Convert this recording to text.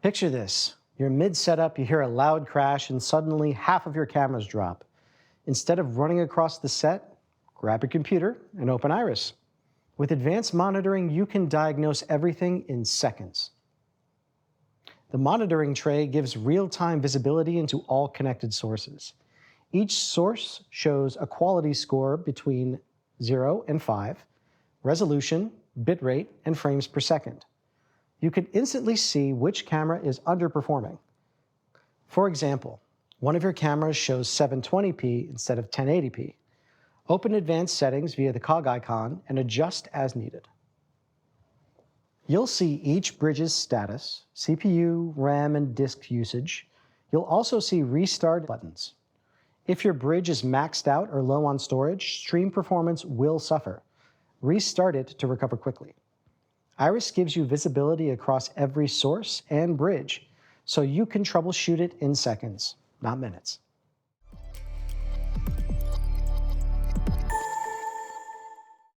Picture this. You're mid-setup, you hear a loud crash, and suddenly half of your cameras drop. Instead of running across the set, grab your computer and open Iris. With advanced monitoring, you can diagnose everything in seconds. The monitoring tray gives real-time visibility into all connected sources. Each source shows a quality score between 0 and 5, resolution, bitrate, and frames per second. You can instantly see which camera is underperforming. For example, one of your cameras shows 720p instead of 1080p. Open advanced settings via the cog icon and adjust as needed. You'll see each bridge's status, CPU, RAM, and disk usage. You'll also see restart buttons. If your bridge is maxed out or low on storage, stream performance will suffer. Restart it to recover quickly. Iris gives you visibility across every source and bridge, so you can troubleshoot it in seconds, not minutes.